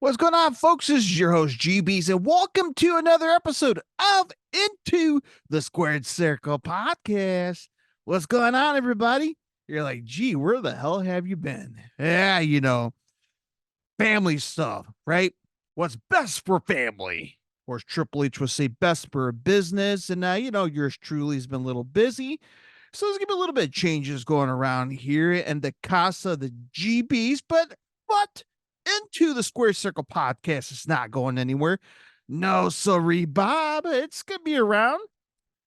What's going on, folks? This is your host, GBs, and welcome to another episode of Into the Squared Circle podcast. What's going on, everybody? You're like, gee, where the hell have you been? Yeah, family stuff, right? What's best for family? Of course, Triple H would say best for business, and yours truly has been a little busy. So there's gonna be a little bit of changes going around here and the Casa, the GBs, but Into the Square Circle podcast is not going anywhere. No, sorry, Bob. It's gonna be around.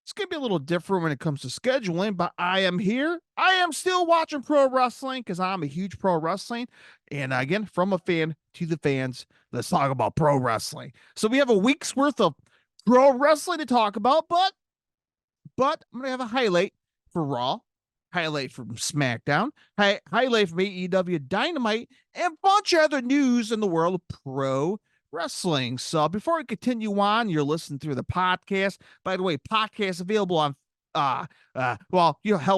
It's gonna be a little different when it comes to scheduling, but I am here. I am still watching pro wrestling because I'm a huge pro wrestling. And again, from a fan to the fans, let's talk about pro wrestling. So we have a week's worth of pro wrestling to talk about, but I'm gonna have a highlight for Raw, highlight from SmackDown, highlight from AEW Dynamite, and a bunch of other news in the world of pro wrestling. So before we continue on, you're listening through the podcast. By the way, podcast available on hell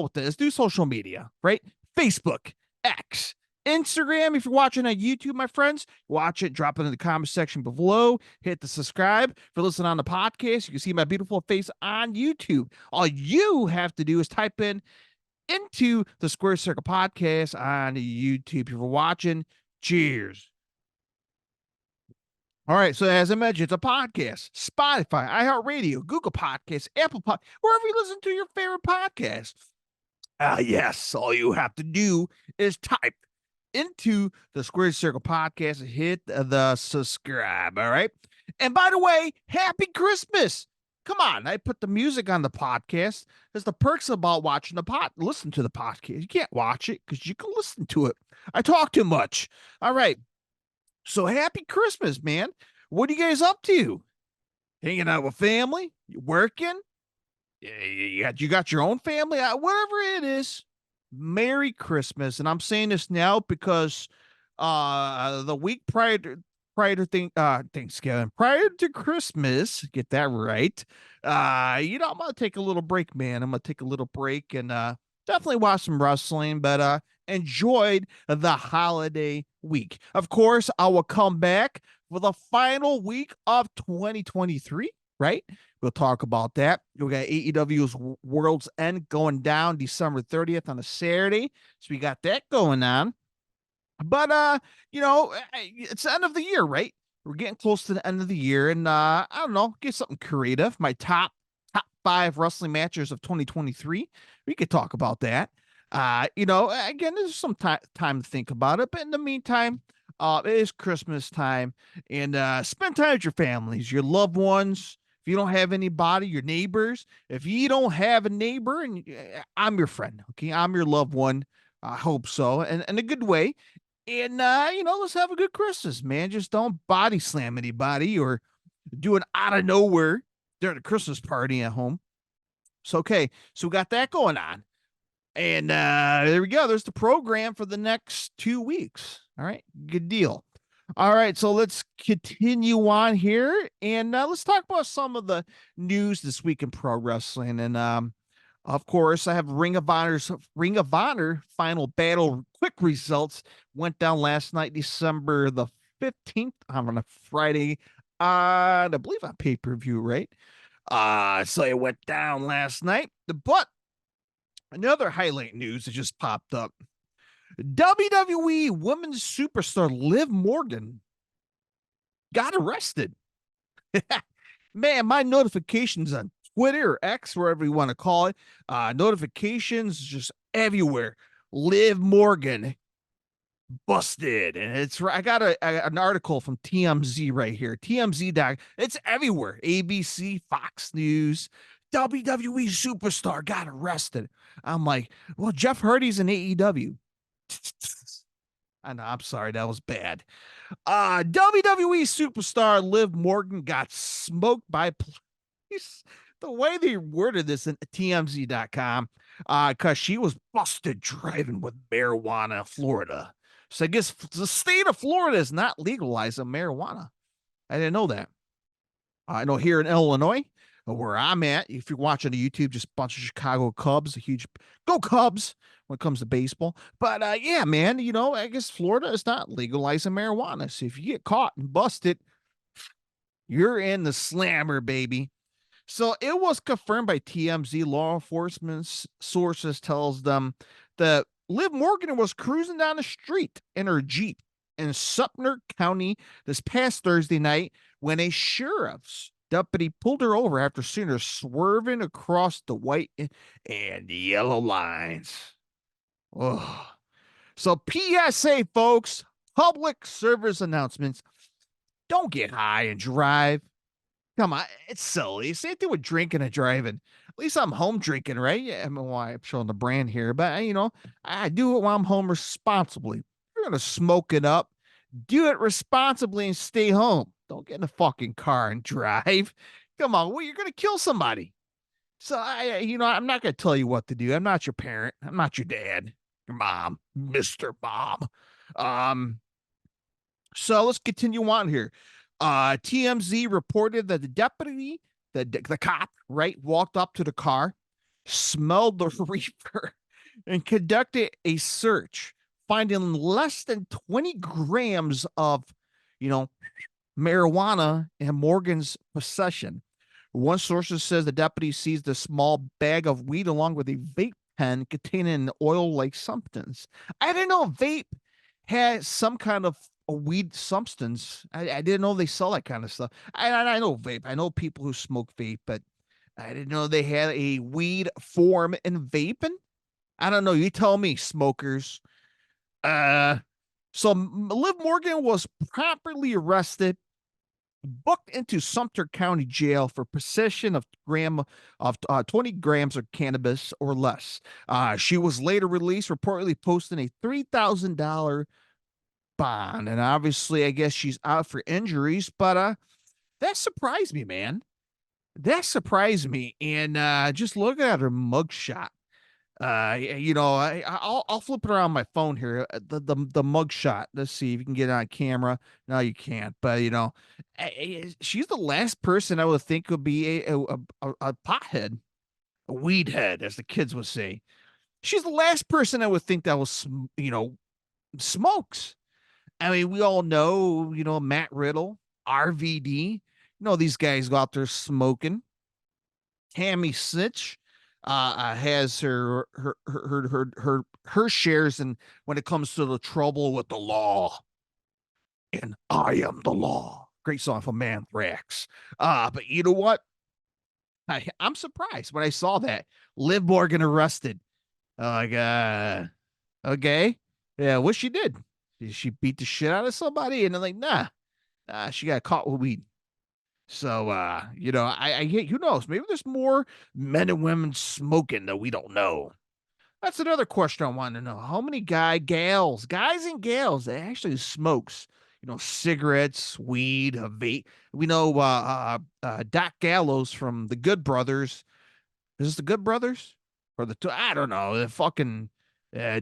with this. Do social media, right? Facebook, X, Instagram. If you're watching on YouTube, my friends, watch it, drop it in the comment section below, hit the subscribe. For listening on the podcast, you can see my beautiful face on YouTube. All you have to do is type in Into the Square Circle podcast on YouTube. If you're watching, cheers. All right, so as I mentioned, it's a podcast. Spotify, iHeartRadio, Google Podcasts, Apple Podcasts, wherever you listen to your favorite podcast. Yes, all you have to do is type Into the Square Circle podcast and hit the subscribe. All right. And by the way, happy Christmas. Come on, I put the music on the podcast. There's the perks about watching listen to the podcast. You can't watch it because you can listen to it. I talk too much. All right. So happy Christmas, man. What are you guys up to? Hanging out with family? You working? You got your own family? Whatever it is. Merry Christmas. And I'm saying this now because the week prior to Thanksgiving, prior to Christmas, get that right. I'm gonna take a little break, man. I'm gonna take a little break and definitely watch some wrestling, but enjoyed the holiday week. Of course, I will come back for the final week of 2023, right? We'll talk about that. We got AEW's World's End going down December 30th on a Saturday. So we got that going on. But it's the end of the year, right? We're getting close to the end of the year, and I don't know, get something creative. My top 5 wrestling matches of 2023. We could talk about that. Again, there's some time to think about it, but in the meantime, it is Christmas time, and spend time with your families, your loved ones. If you don't have anybody, your neighbors. If you don't have a neighbor, and I'm your friend, okay, I'm your loved one. I hope so, and in a good way. And let's have a good Christmas, man. Just don't body slam anybody or do it out of nowhere during a Christmas party at home. So okay, so we got that going on. And there we go. There's the program for the next 2 weeks. All right, good deal. All right, so let's continue on here, and let's talk about some of the news this week in pro wrestling. And of course, I have Ring of Honor Final Battle quick results went down last night, December the 15th, on a Friday. I believe on pay-per-view, right? So it went down last night, but another highlight news that just popped up. WWE Women's Superstar Liv Morgan got arrested. Man, my notifications on Twitter or X, wherever you want to call it, notifications just everywhere. Liv Morgan busted, and I got an article from TMZ right here. TMZ. It's everywhere. ABC, Fox News. WWE superstar got arrested. I'm like, well, Jeff Hardy's in AEW. I know, I'm sorry, that was bad. WWE superstar Liv Morgan got smoked by police. The way they worded this in TMZ.com, because she was busted driving with marijuana in Florida. So I guess the state of Florida is not legalizing marijuana. I didn't know that. I know here in Illinois, where I'm at. If you're watching the YouTube, just a bunch of Chicago Cubs, a huge go Cubs when it comes to baseball. But yeah, man, I guess Florida is not legalizing marijuana. So if you get caught and busted, you're in the slammer, baby. So it was confirmed by TMZ. Law enforcement sources tells them that Liv Morgan was cruising down the street in her Jeep in Sumter County this past Thursday night when a sheriff's deputy pulled her over after seeing her swerving across the white and yellow lines. Oh. So PSA, folks, public service announcements. Don't get high and drive. Come on, it's silly. Same thing with drinking and driving. At least I'm home drinking, right? Yeah, I mean, why I'm showing the brand here, but I do it while I'm home responsibly. If you're gonna smoke it up, do it responsibly and stay home. Don't get in a fucking car and drive. Come on, well, you're gonna kill somebody. So I'm not gonna tell you what to do. I'm not your parent. I'm not your dad, your mom, Mr. Mom. Um, so let's continue on here. TMZ reported that the deputy, the cop, right, walked up to the car, smelled the reefer, and conducted a search, finding less than 20 grams of, marijuana in Morgan's possession. One source says the deputy seized a small bag of weed along with a vape pen containing an oil-like substance. I didn't know vape had some kind of a weed substance. I didn't know they sell that kind of stuff. I know vape. I know people who smoke vape, but I didn't know they had a weed form in vaping. I don't know. You tell me, smokers. So Liv Morgan was properly arrested, booked into Sumter County Jail for possession of 20 grams of cannabis or less. She was later released, reportedly posting a $3,000 bond, and obviously, I guess she's out for injuries. But that surprised me, man. That surprised me, and just looking at her mugshot. I'll flip it around my phone here. The mugshot. Let's see if you can get it on camera. No, you can't. But she's the last person I would think would be a pothead, a weed head, as the kids would say. She's the last person I would think that was smokes. I mean, we all know, Matt Riddle, RVD. These guys go out there smoking. Tammy Sitch has her shares in when it comes to the trouble with the law. And I am the law. Great song from Anthrax. But you know what? I'm surprised when I saw that Liv Morgan arrested. Like, okay, yeah, what she did? She beat the shit out of somebody, and they're like, nah, she got caught with weed. So, I who knows? Maybe there's more men and women smoking that we don't know. That's another question I want to know. How many guys and gals that actually smokes, cigarettes, weed, vape? We know Doc Gallows from the Good Brothers. Is this the Good Brothers? Or I don't know. The fucking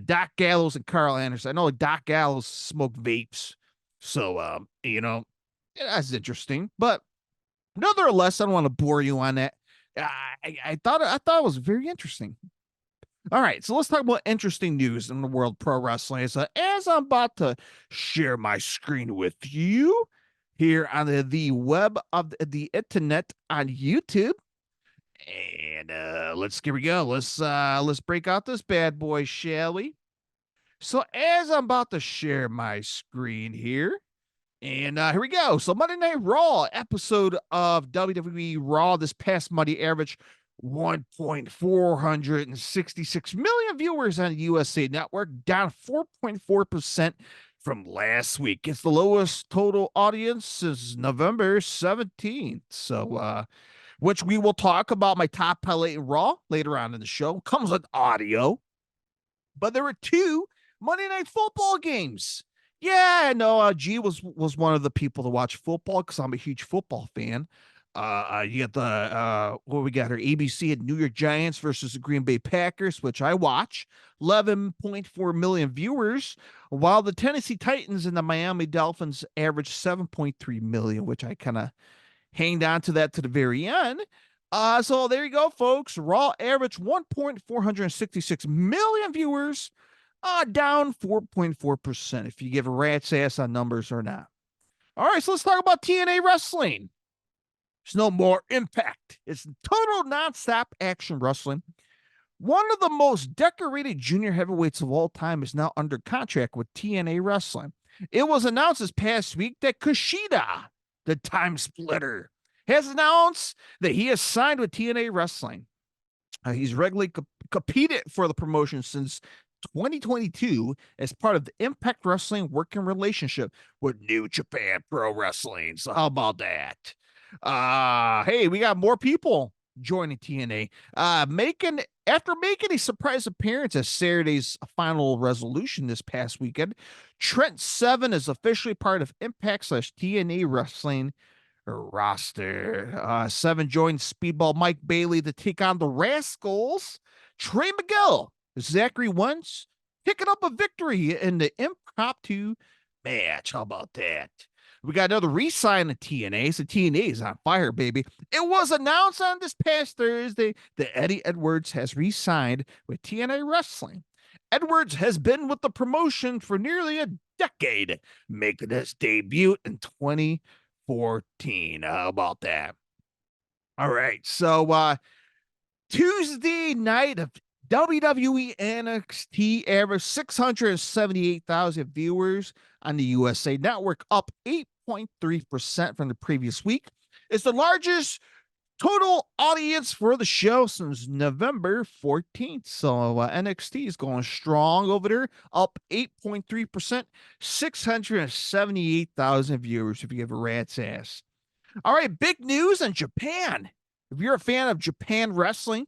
Doc Gallows and Carl Anderson. I know Doc Gallows smoked vapes. So, that's interesting. But nonetheless, I don't want to bore you on that. I thought it was very interesting. All right, so let's talk about interesting news in the world of pro wrestling. So as I'm about to share my screen with you here on the web of the internet on YouTube, and here we go. Let's break out this bad boy, shall we? So as I'm about to share my screen here. And here we go. So Monday Night Raw episode of WWE Raw this past Monday averaged 1.466 million viewers on the USA Network, down 4.4% from last week. It's the lowest total audience since November 17th. So, which we will talk about my top highlight Raw later on in the show. Comes with audio. But there were two Monday Night Football games. Yeah, no, G was one of the people to watch football because I'm a huge football fan. You got the what we got here, ABC at New York Giants versus the Green Bay Packers, which I watch, 11.4 million viewers, while the Tennessee Titans and the Miami Dolphins averaged 7.3 million, which I kind of hanged on to that to the very end. So there you go, folks. Raw average 1.466 million viewers, down 4.4%. If you give a rat's ass on numbers or not. All right, so let's talk about TNA wrestling. There's no more Impact. It's total nonstop action wrestling. One of the most decorated junior heavyweights of all time is now under contract with TNA Wrestling. It was announced this past week that Kushida, the time splitter, has announced that he has signed with TNA Wrestling. He's regularly competed for the promotion since 2022 as part of the Impact Wrestling working relationship with New Japan Pro Wrestling. So how about that? Hey, we got more people joining TNA. After making a surprise appearance at Saturday's Final Resolution this past weekend, Trent Seven is officially part of Impact / TNA Wrestling roster. Seven joined Speedball Mike Bailey to take on the Rascals. Trey Miguel, Zachary Wentz, picking up a victory in the impromptu match. How about that? We got another re-sign of TNA. So TNA is on fire, baby. It was announced on this past Thursday that Eddie Edwards has re-signed with TNA Wrestling. Edwards has been with the promotion for nearly a decade, making his debut in 2014. How about that? All right. So Tuesday night of WWE NXT averaged 678,000 viewers on the USA Network, up 8.3% from the previous week. It's the largest total audience for the show since November 14th. So NXT is going strong over there, up 8.3%, 678,000 viewers if you give a rat's ass. All right, big news in Japan. If you're a fan of Japan wrestling,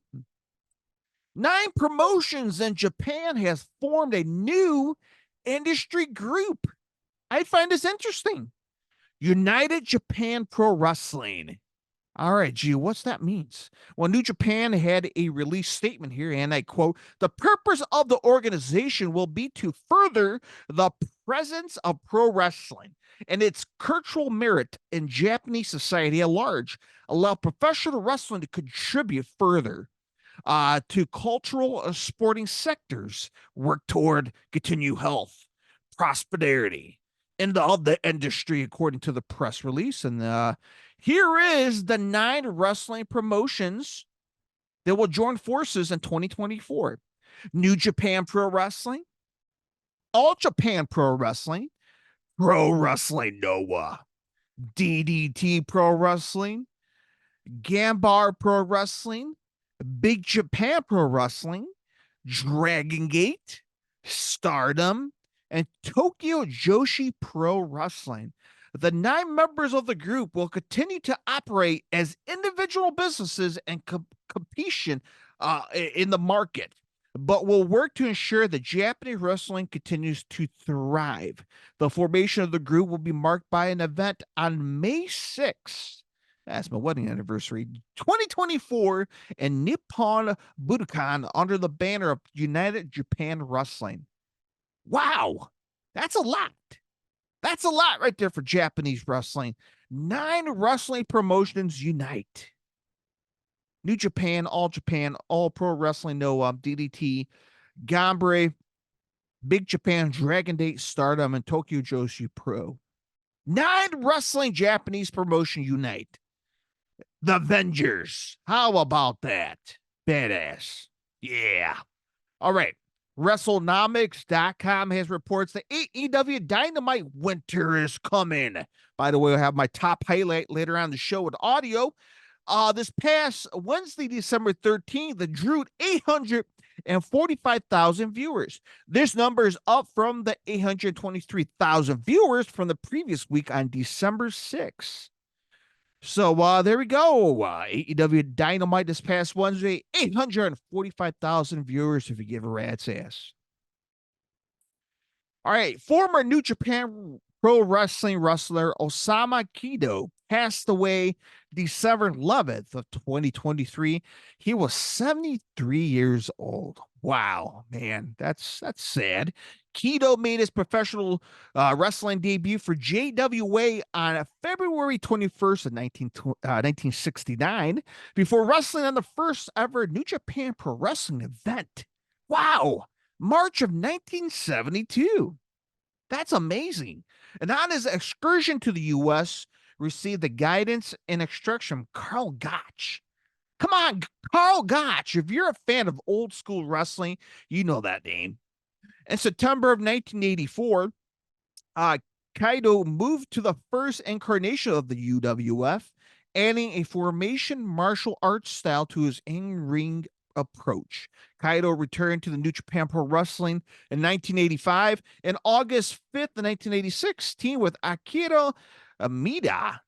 9 Promotions in Japan has formed a new industry group. I find this interesting. United Japan Pro Wrestling. All right, G, what's that means? Well, New Japan had a release statement here, and I quote, "The purpose of the organization will be to further the presence of pro wrestling and its cultural merit in Japanese society at large, allow professional wrestling to contribute further to cultural sporting sectors, work toward continued health, prosperity in the industry," according to the press release. And here is the 9 wrestling promotions that will join forces in 2024. New Japan Pro Wrestling, All Japan Pro Wrestling, Pro Wrestling Noah, DDT Pro Wrestling, Gambar Pro Wrestling, Big Japan Pro Wrestling, Dragon Gate, Stardom, and Tokyo Joshi Pro Wrestling. The 9 members of the group will continue to operate as individual businesses and competition in the market, but will work to ensure that Japanese wrestling continues to thrive. The formation of the group will be marked by an event on May 6th. That's my wedding anniversary, 2024, in Nippon Budokan under the banner of United Japan Wrestling. Wow, that's a lot. That's a lot right there for Japanese wrestling. 9 wrestling promotions unite. New Japan, All Pro Wrestling, Noah, DDT, Gambre, Big Japan, Dragon Gate, Stardom, and Tokyo Joshi Pro. 9 wrestling Japanese promotion unite. The Avengers. How about that? Badass. Yeah. All right. WrestleNomics.com has reports that AEW Dynamite winter is coming. By the way, I'll have my top highlight later on the show with audio. This past Wednesday, December 13th, it drew 845,000 viewers. This number is up from the 823,000 viewers from the previous week on December 6th. So there we go. AEW Dynamite this past Wednesday, 845,000 viewers if you give a rat's ass. All right, former New Japan Pro Wrestling wrestler Osama Kido passed away December 11th of 2023. He was 73 years old. Wow, man, that's sad. Keto made his professional wrestling debut for JWA on February 21st of 1969 before wrestling on the first ever New Japan Pro Wrestling event. Wow, March of 1972. That's amazing. And on his excursion to the U.S., received the guidance and instruction from Karl Gotch. Come on, Karl Gotch. If you're a fan of old school wrestling, you know that name. In September of 1984, Kaito moved to the first incarnation of the UWF, adding a formation martial arts style to his in-ring approach. Kaito returned to the New Japan Pro Wrestling in 1985. In August 5th, 1986, teamed with Akira Amida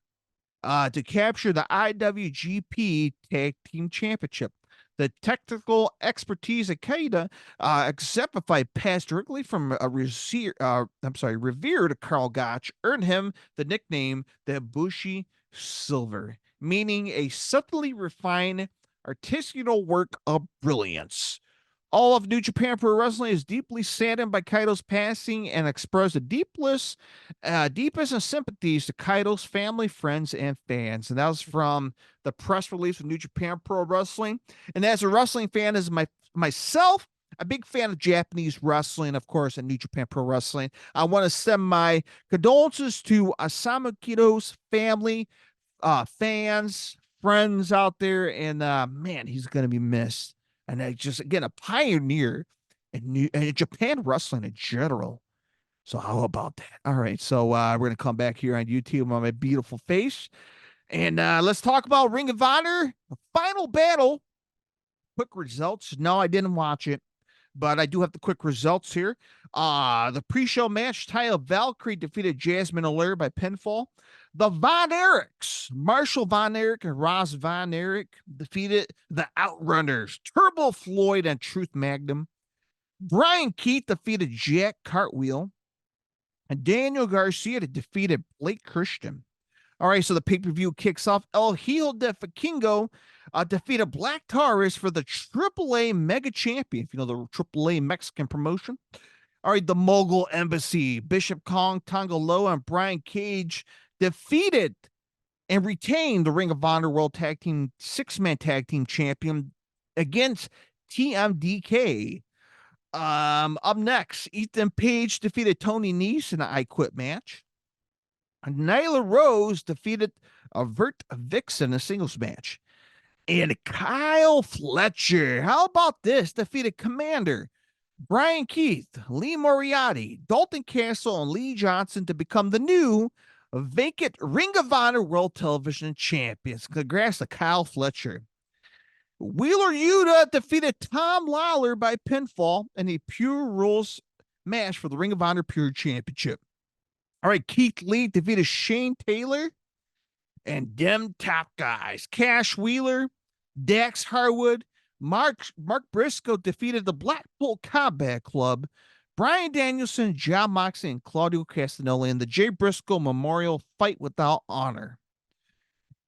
to capture the IWGP Tag Team Championship. The technical expertise of Kaito exemplified passed directly from a revered Karl Gotch, earned him the nickname the Bushi Silver, meaning a subtly refined artisanal work of brilliance. All of New Japan Pro Wrestling is deeply saddened by Kaito's passing and express the deepest of sympathies to Kaito's family, friends, and fans. And that was from the press release of New Japan Pro Wrestling. And as a wrestling fan, as myself, a big fan of Japanese wrestling, of course, and New Japan Pro Wrestling, I want to send my condolences to Osamu Kito's family, fans, friends out there, and man, he's going to be missed. And I just, again, a pioneer in Japan wrestling in general. So how about that? All right. So we're going to come back here on YouTube on my beautiful face. And let's talk about Ring of Honor, the final battle. Quick results. No, I didn't watch it, but I do have the quick results here. The pre-show match, Taya Valkyrie defeated Jasmine Allaire by pinfall. The Von Erichs, Marshall Von Erich and Ross Von Erich, defeated the Outrunners, Turbo Floyd and Truth Magnum. Brian Keith defeated Jack Cartwheel. And Daniel Garcia defeated Blake Christian. All right, so the pay-per-view kicks off. El Hijo de Vikingo defeated Black Taurus for the AAA Mega Champion, if you know the AAA Mexican promotion. All right, the Mogul Embassy, Bishop Kong, Tongaloa, and Brian Cage defeated and retained the Ring of Honor World Tag Team Six-Man Tag Team Champion against TMDK. Up next, Ethan Page defeated Tony Nese in an I Quit match. Nyla Rose defeated Vert Vixen in a singles match. And Kyle Fletcher, how about this? Defeated Commander Brian Keith, Lee Moriarty, Dalton Castle, and Lee Johnson to become the new vacant Ring of Honor World Television Champions. Congrats to Kyle Fletcher. Wheeler Yuta defeated Tom Lawler by pinfall in a Pure Rules match for the Ring of Honor Pure Championship. All right, Keith Lee defeated Shane Taylor and them top guys. Cash Wheeler, Dax Harwood, Mark Briscoe defeated the Blackpool Combat Club. Brian Danielson, John Moxley, and Claudio Castagnoli in the Jay Briscoe Memorial Fight Without Honor.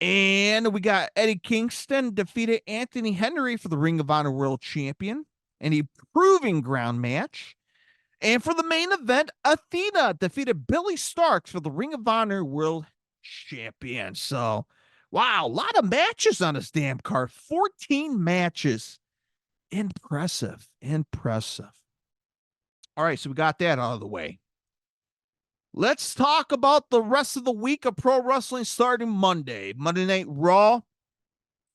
And we got Eddie Kingston defeated Anthony Henry for the Ring of Honor World Champion in a proving ground match. And for the main event, Athena defeated Billy Starks for the Ring of Honor World Champion. So, wow, a lot of matches on this damn card. 14 matches. Impressive. All right, so we got that out of the way. Let's talk about the rest of the week of pro wrestling starting Monday. Monday Night Raw.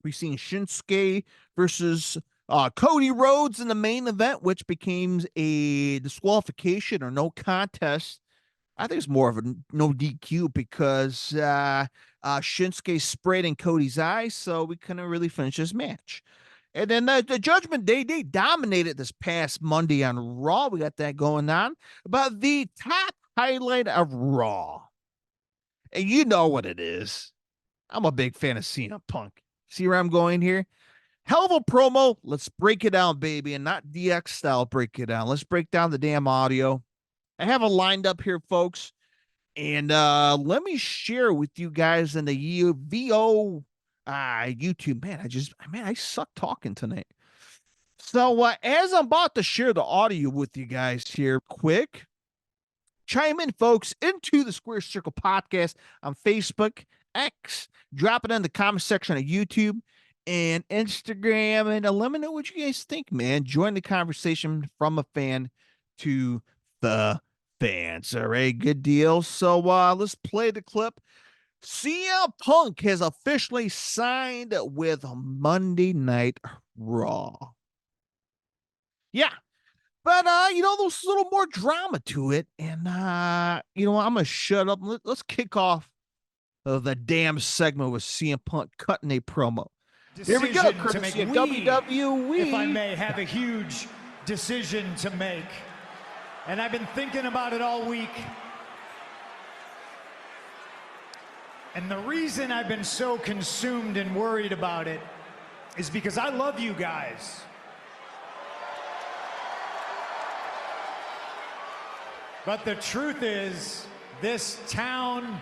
We've seen Shinsuke versus Cody Rhodes in the main event, which became a disqualification or no contest. I think it's more of a no DQ because Shinsuke sprayed in Cody's eyes, so we couldn't really finish this match. And then the Judgment Day, they dominated this past Monday on Raw. We got that going on. But the top highlight of Raw, and you know what it is. I'm a big fan of CM Punk. See where I'm going here? Hell of a promo. Let's break it down, baby, and not DX style break it down. Let's break down the damn audio. I have it lined up here, folks. And let me share with you guys in the VO YouTube. Man, I suck talking tonight. So as I'm about to share the audio with you guys here, quick, chime in, folks, into the Square Circle podcast on Facebook, X, drop it in the comment section of YouTube and Instagram, and let me know what you guys think, man. Join the conversation from a fan to the fans. All right, good deal. So let's play the clip. CM Punk has officially signed with Monday Night Raw. Yeah, but there's a little more drama to it, and I'm gonna shut up. Let's kick off the damn segment with CM Punk cutting a promo. Here we go, courtesy of WWE. If I may have a huge decision to make, and I've been thinking about it all week. And the reason I've been so consumed and worried about it is because I love you guys. But the truth is, this town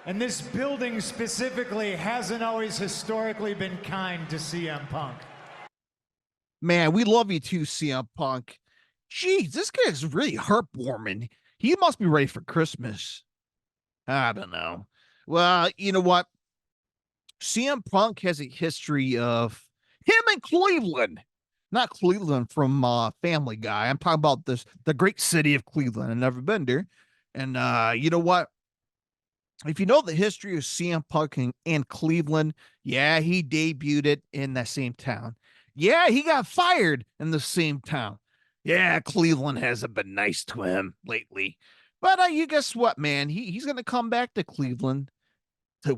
and this building specifically hasn't always historically been kind to CM Punk. Man, we love you too, CM Punk. Jeez, this guy is really heartwarming. He must be ready for Christmas. I don't know. Well, you know what? CM Punk has a history of him in Cleveland. Not Cleveland from Family Guy. I'm talking about the great city of Cleveland. I've never been there. And you know what? If you know the history of CM Punk in Cleveland, yeah, he debuted it in that same town. Yeah, he got fired in the same town. Yeah, Cleveland hasn't been nice to him lately. But you guess what, man? He's going to come back to Cleveland to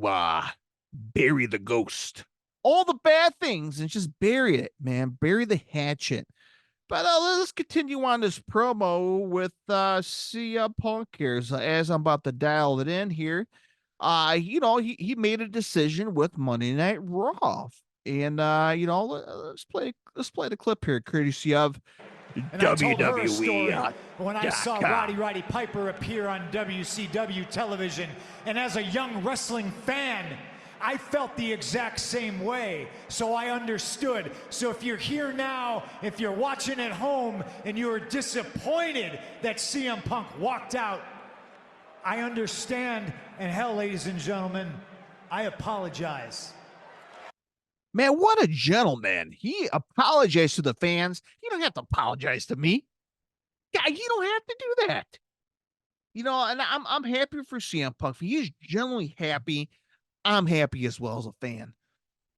bury the ghost. All the bad things and just bury it, man. Bury the hatchet. But let's continue on this promo with CM Punk here. As I'm about to dial it in here, he made a decision with Monday Night Raw, and let's play the clip here, courtesy of WWE. When I saw Roddy Piper appear on WCW television, and as a young wrestling fan, I felt the exact same way, so I understood. So if you're here now, if you're watching at home, and you're disappointed that CM Punk walked out, I understand, and hell, ladies and gentlemen, I apologize. Man, what a gentleman. He apologized to the fans. You don't have to apologize to me. Yeah, you don't have to do that. And I'm happy for CM Punk. If he is genuinely happy, I'm happy as well as a fan.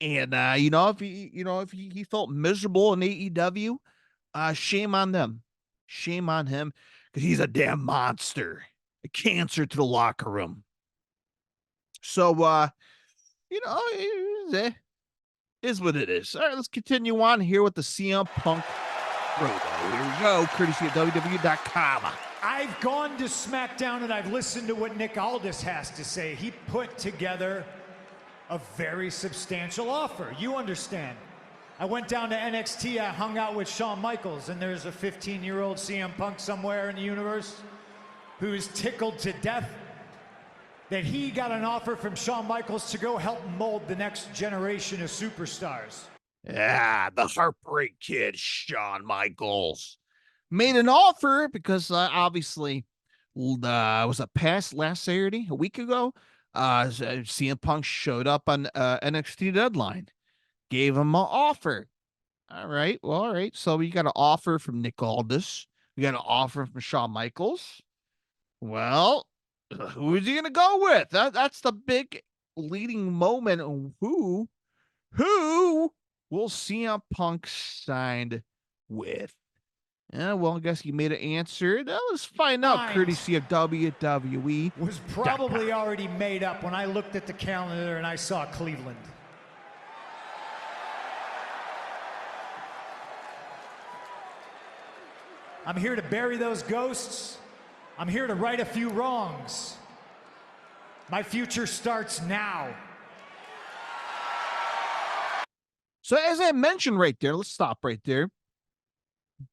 And if he felt miserable in AEW, shame on them. Shame on him, because he's a damn monster. A cancer to the locker room. So is what it is. All right, let's continue on here with the CM Punk promo. Here we go, courtesy of WWE.com. I've gone to SmackDown and I've listened to what Nick Aldis has to say. He put together a very substantial offer. You understand. I went down to NXT, I hung out with Shawn Michaels, and there's a 15-year-old CM Punk somewhere in the universe who's tickled to death that he got an offer from Shawn Michaels to go help mold the next generation of superstars. Yeah, the Heartbreak Kid, Shawn Michaels, made an offer because obviously was it past last Saturday, a week ago, CM Punk showed up on NXT Deadline, gave him an offer. All right, so we got an offer from Nick Aldis. We got an offer from Shawn Michaels. Well, who is he going to go with? That's the big leading moment. Who will CM Punk signed with? Yeah, well, I guess you made an answer. Now let's find out, courtesy of WWE. Was probably already made up when I looked at the calendar and I saw Cleveland. I'm here to bury those ghosts. I'm here to right a few wrongs. My future starts now. So as I mentioned right there, let's stop right there.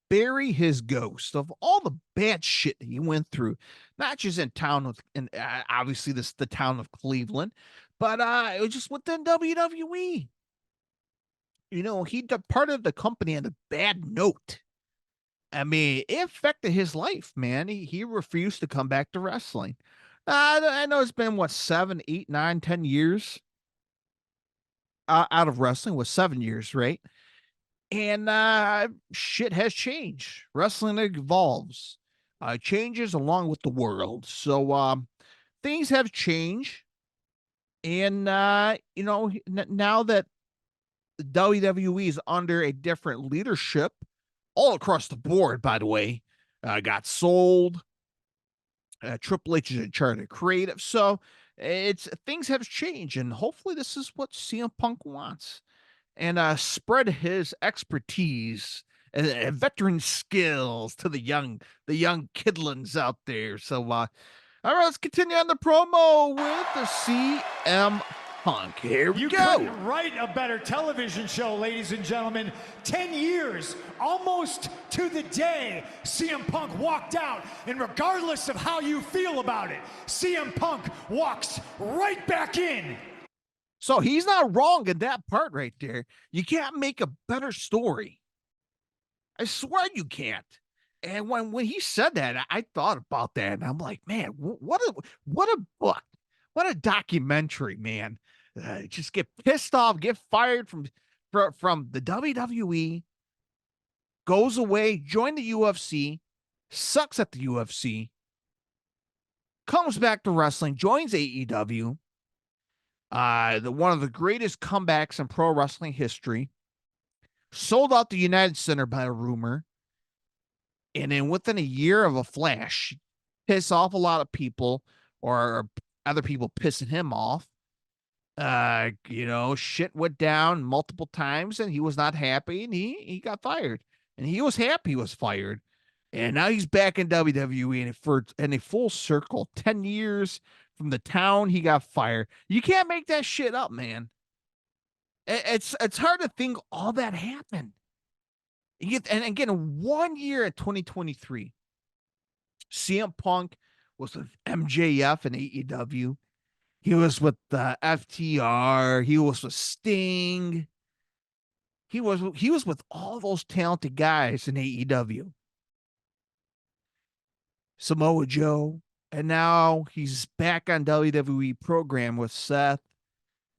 bury his ghost of all the bad shit he went through, not just in town with, and obviously this the town of Cleveland, but it was just within WWE. You know, he departed the company on a bad note. I mean, it affected his life, man. He refused to come back to wrestling. I know it's been what 7, 8, 9, 10 years out of wrestling. Was 7 years, right? And shit has changed. Wrestling evolves, changes along with the world. So things have changed, and now that WWE is under a different leadership, all across the board. By the way, got sold. Triple H is in charge of creative, so it's things have changed, and hopefully, this is what CM Punk wants, and spread his expertise and veteran skills to the young kidlings out there. So, all right, let's continue on the promo with the CM Punk. Here we You go. couldn't write a better television show, ladies and gentlemen. 10 years, almost to the day, CM Punk walked out, and regardless of how you feel about it, CM Punk walks right back in. So he's not wrong in that part right there. You can't make a better story. I swear you can't. And when he said that, I thought about that, and I'm like, man, what a book, what a documentary, man. Just get pissed off, get fired from the WWE, goes away, join the UFC, sucks at the UFC, comes back to wrestling, joins AEW, one of the greatest comebacks in pro wrestling history, sold out the United Center by a rumor, and then within a year of a flash, piss off a lot of people, or other people pissing him off. Shit went down multiple times, and he was not happy, and he got fired. And he was happy he was fired. And now he's back in WWE, and for in a full circle, 10 years from the town he got fired. You can't make that shit up, man. It's hard to think all that happened. And again, 1 year in 2023, CM Punk was with MJF and AEW. He was with FTR. He was with Sting. He was with all those talented guys in AEW. Samoa Joe. And now he's back on WWE program with Seth,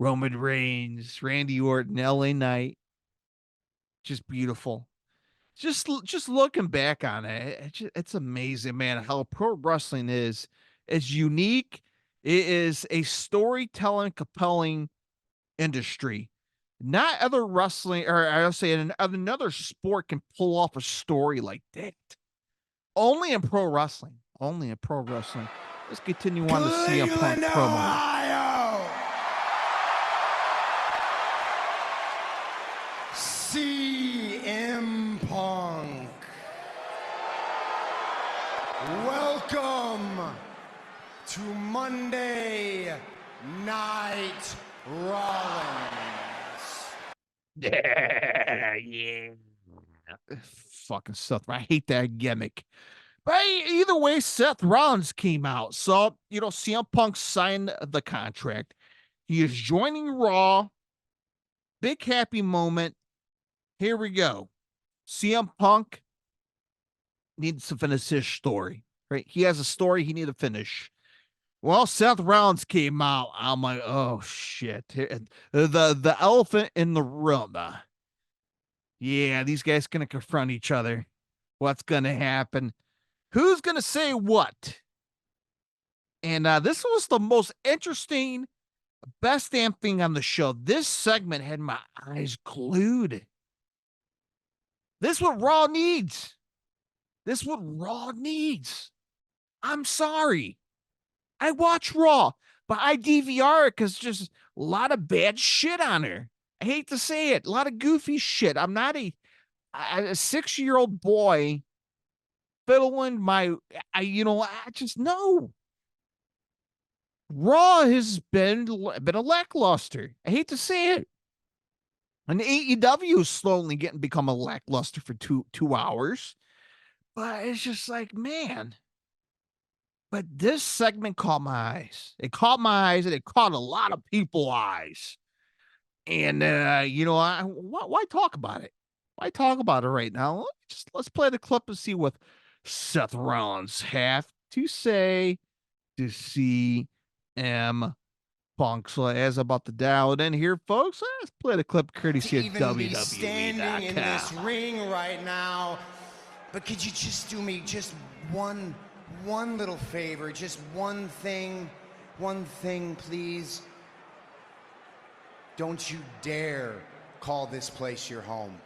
Roman Reigns, Randy Orton, LA Knight. Just beautiful. Just looking back on it, it's amazing, man, how pro wrestling is. It's unique. It is a storytelling, compelling industry. Not other wrestling, or I'll say another sport can pull off a story like that. Only in pro wrestling. Only in pro wrestling. Let's continue on to CM Punk promo. Ohio. CM Punk. Welcome to Monday Night Rollins. Yeah. Fucking Seth. I hate that gimmick. But either way, Seth Rollins came out. So, CM Punk signed the contract. He is joining Raw. Big happy moment. Here we go. CM Punk needs to finish his story, right? He has a story he needs to finish. Well, Seth Rollins came out. I'm like, oh shit. The elephant in the room. Yeah, these guys gonna confront each other. What's gonna happen? Who's gonna say what? And this was the most interesting, best damn thing on the show. This segment had my eyes glued. This is what Raw needs. This is what Raw needs. I'm sorry. I watch Raw, but I DVR it because just a lot of bad shit on there. I hate to say it. A lot of goofy shit. I'm not a 6-year-old boy fiddling I just know. Raw has been a lackluster. I hate to say it. And AEW is slowly become a lackluster for two hours. But it's just like, man. But this segment caught my eyes. It caught my eyes, and it caught a lot of people's eyes. And why talk about it? Why talk about it right now? Let's play the clip and see what Seth Rollins have to say to CM Punk. So as about to dial it in here, folks, let's play the clip courtesy of Even be standing in this WWE.com. ring right now, but could you just do me just one little favor, just one thing, please? Don't you dare call this place your home.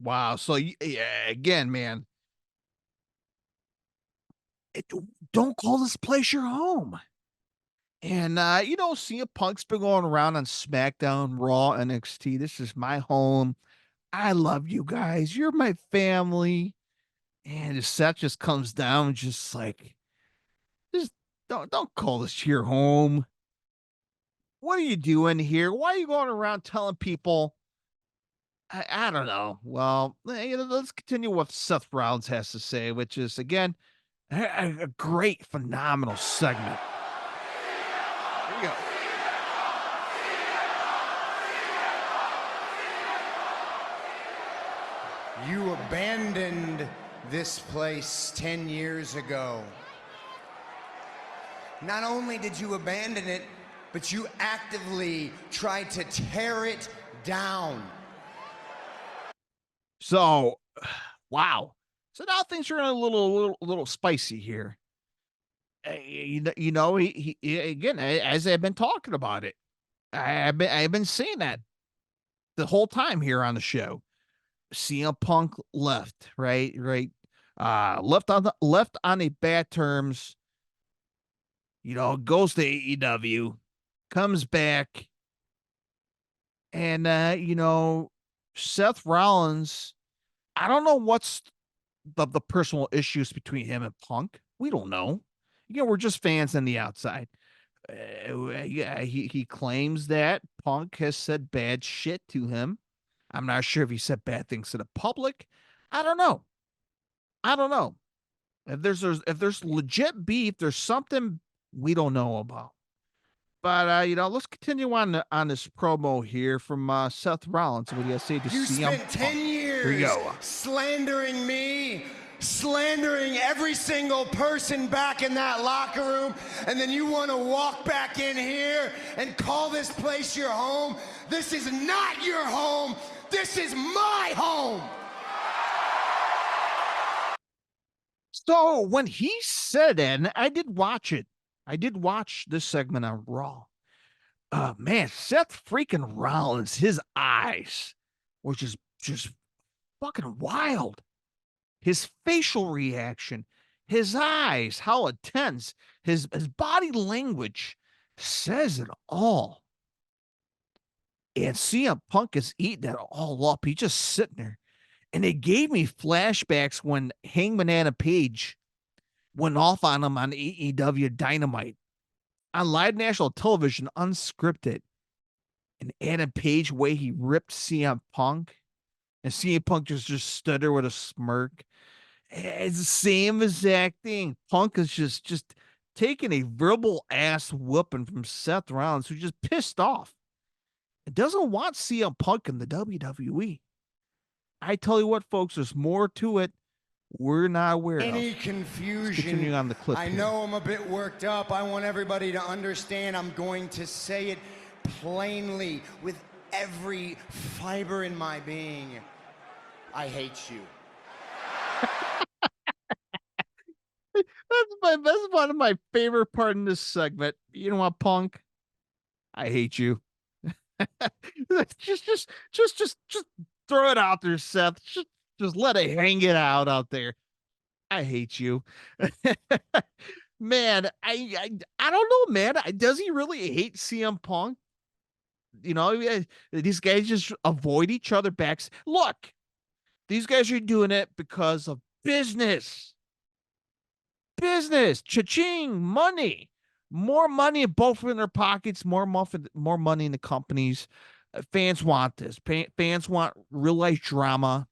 Wow. So again, man, don't call this place your home. And CM Punk's been going around on SmackDown, Raw, NXT. This is my home. I love you guys. You're my family. And Seth just comes down, just like, just don't call this your home. What are you doing here? Why are you going around telling people? I don't know. Well, let's continue what Seth Rollins has to say, which is, again, a great, phenomenal segment. Here we go. You abandoned this place 10 years ago. Not only did you abandon it, but you actively tried to tear it down. So, wow. So now things are a little spicy here. He again, as I've been talking about it, I've been saying that the whole time here on the show. CM Punk left, right, left on a bad terms. Goes to AEW, comes back, and Seth Rollins. I don't know what's the personal issues between him and Punk. We don't know. Again, we're just fans on the outside. He claims that Punk has said bad shit to him. I'm not sure if he said bad things to the public. I don't know. If there's legit beef, there's something we don't know about. But let's continue on this promo here from Seth Rollins. What do you say to You CM spent 10 years Here you go. slandering me, slandering every single person back in that locker room, and then you want to walk back in here and call this place your home? This is not your home. This is my home. So when he said that, and I did watch it. I did watch this segment on Raw. Man, Seth freaking Rollins, his eyes were just fucking wild. His facial reaction, his eyes, how intense, his body language says it all. And CM Punk is eating that all up. He's just sitting there. And it gave me flashbacks when Hangman Adam Page went off on him on AEW Dynamite. On live national television, unscripted. And Adam Page, way he ripped CM Punk. And CM Punk just stood there with a smirk. It's the same exact thing. Punk is just taking a verbal ass whooping from Seth Rollins, who's just pissed off. It doesn't want CM Punk in the WWE. I tell you what, folks, there's more to it we're not aware of. Any confusion? Continuing on the clip I here. know I'm a bit worked up. I want everybody to understand. I'm going to say it plainly with every fiber in my being. I hate you. That's one of my favorite part in this segment. You know what, Punk? I hate you. just throw it out there, Seth. Just let it hang it out there. I hate you. Man, I don't know, man. Does he really hate CM Punk? These guys just avoid each other backs. Look, these guys are doing it because of business. Cha-ching, money. More money both in their pockets, more money in the companies. Fans want this. Fans want real life drama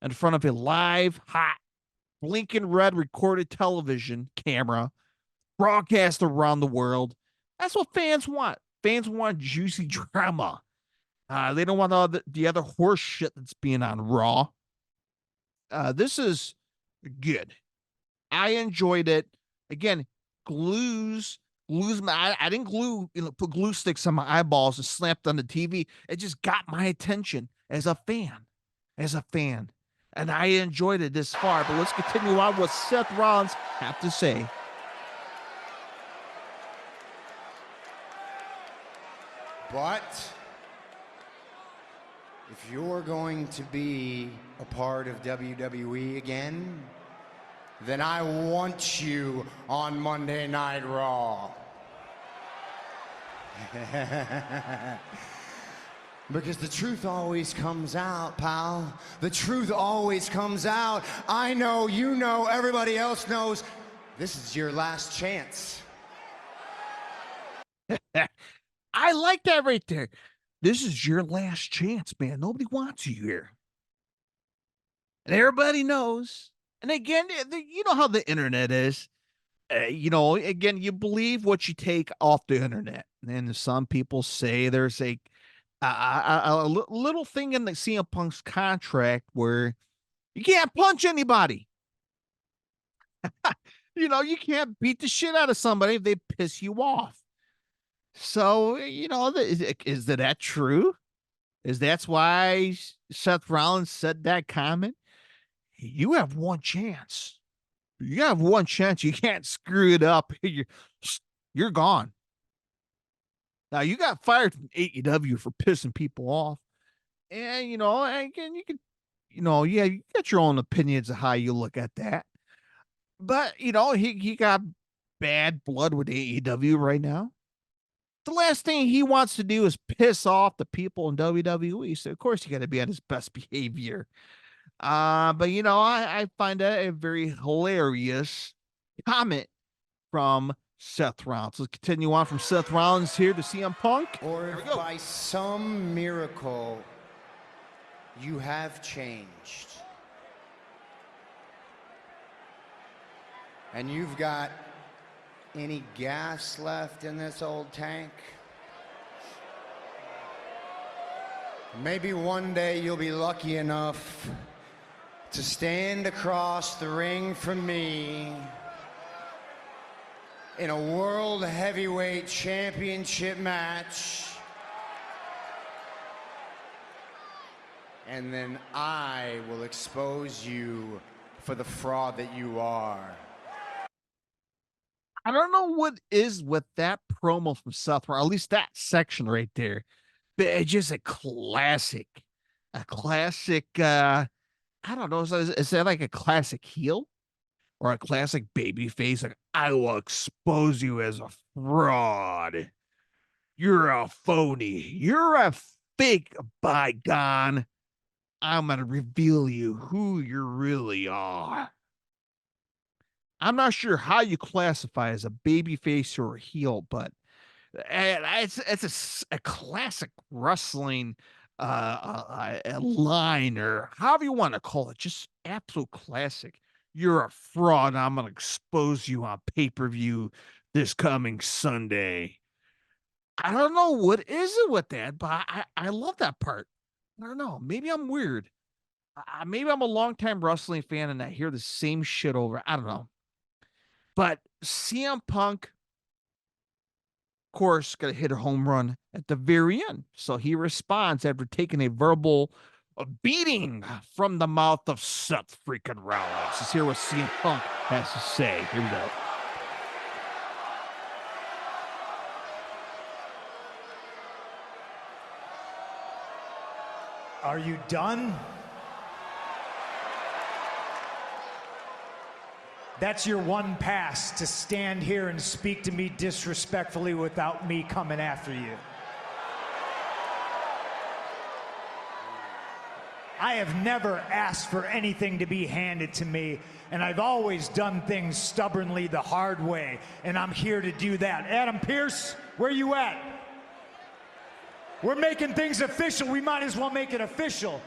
in front of a live, hot, blinking red recorded television camera broadcast around the world. That's what fans want. Fans want juicy drama. They don't want all the other horse shit that's being on Raw. This is good. I enjoyed it. Again, I didn't put glue sticks on my eyeballs and slapped on the TV. It just got my attention as a fan. And I enjoyed it this far. But let's continue on what Seth Rollins have to say. But if you're going to be a part of WWE again, then I want you on Monday Night Raw. Because the truth always comes out, pal. The truth always comes out. I know, you know, everybody else knows. This is your last chance. I like that right there. This is your last chance, man. Nobody wants you here. And everybody knows. And again, you know how the internet is. Again, you believe what you take off the internet. And some people say there's a little thing in the CM Punk's contract where you can't punch anybody. You can't beat the shit out of somebody if they piss you off. So, is that true? That's why Seth Rollins said that comment? You have one chance. You have one chance. You can't screw it up. You're gone. Now, you got fired from AEW for pissing people off. And, again, you can, you got your own opinions of how you look at that. But, he got bad blood with AEW right now. The last thing he wants to do is piss off the people in WWE. So, of course, you got to be on his best behavior. But, I find that a very hilarious comment from Seth Rollins. Let's continue on from Seth Rollins here to CM Punk. Or if by some miracle you have changed and you've got any gas left in this old tank, maybe one day you'll be lucky enough to stand across the ring from me in a World Heavyweight Championship match, and then I will expose you for the fraud that you are. I don't know what is with that promo from Seth Rollins, at least that section right there. But it's just a classic. I don't know. Is that like a classic heel or a classic baby face? Like, I will expose you as a fraud. You're a phony. You're a fake bygone. I'm going to reveal you who you really are. I'm not sure how you classify as a baby face or a heel, but it's a classic wrestling a line, or however you want to call it, just absolute classic. You're a fraud. I'm going to expose you on pay-per-view this coming Sunday. I don't know what is it with that, but I love that part. I don't know. Maybe I'm weird. Maybe I'm a longtime wrestling fan and I hear the same shit over. I don't know. But CM Punk, of course, got to hit a home run at the very end. So he responds after taking a verbal beating from the mouth of Seth freaking Rollins. Let's hear what CM Punk has to say. Here we go. Are you done? That's your one pass, to stand here and speak to me disrespectfully without me coming after you. I have never asked for anything to be handed to me, and I've always done things stubbornly the hard way, and I'm here to do that. Adam Pearce, where you at? We're making things official. We might as well make it official.